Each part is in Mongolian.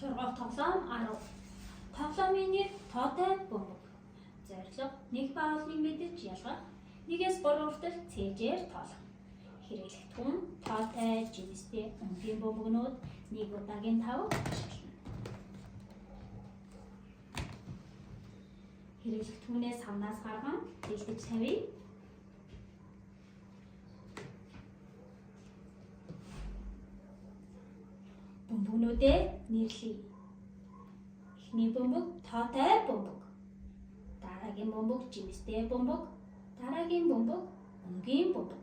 Сургууль тоглоом 10. Тоглоомын нэр тоотой бөмбөг. Зорилго нэг ба олныг мэдэж ялгах. 1-3 хүртэл цээжээр тоолох. Хэрэглэх түн тоотой, жимстэй, өнгийн бөмбөгнүүд 1 удаагийн 5 ашиглана. Хэрэглэх түнээ савнаас гарган дэлгэж тавья. Бөмбөгнүүдээ нэрлэе. Эхний бөмбөг тоотой бөмбөг. Дараагийн бөмбөг жимстэй бөмбөг. Дараагийн бөмбөг өнгийн бөмбөг.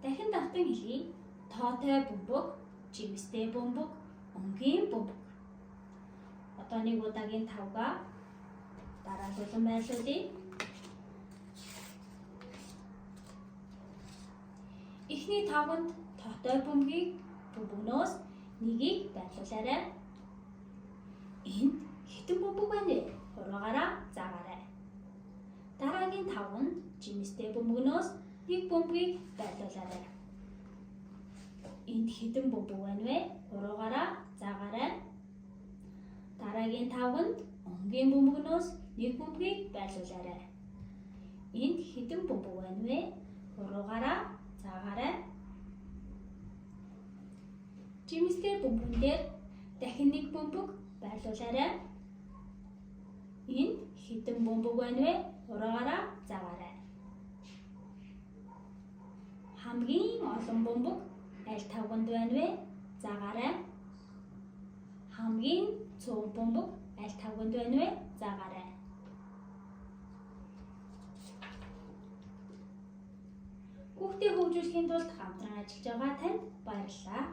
Дахин давтан хэлье. Тоотой бөмбөг, жимстэй бөмбөг, өнгийн бөмбөг. Одоо 1 удаагийн 5-га дараагуулan байлуулъя. Эхний 5-нд тоотой бөмбөгнөөс 1-ийг байрлуулаарай. Энд хэдэн бөмбөг байна вэ? Хуруугаараа заагаарай. Дараагийн 5-нд жимстэй бөмбөгнөөс 1 бөмбөгийг байрлуулаарай. Энд хэдэн бөмбөг байна вэ? Хуруугаараа заагаарай. Дараагийн 5-нд өнгийн бөмбөгнөөс 1 бөмбөгийг байрлуулаарай. Энд хэдэн бөмбөг байна вэ? Хуруугаараа заагаарай. Жимстэй бөмбөгөн дээр дахин 1 бөмбөг байрлуулаарай. Энд хэдэн бөмбөг байна вэ? Хуруугаараа заагаарай. Хамгийн олон бөмбөг аль тавганд байна вэ? Заагаарай. Хамгийн цөөн бөмбөг аль тавганд байна вэ? Заагаарай. Хүүхдийг хөгжүүлэхийн тулд хамтран ажиллаж байгаа танд баярлалаа.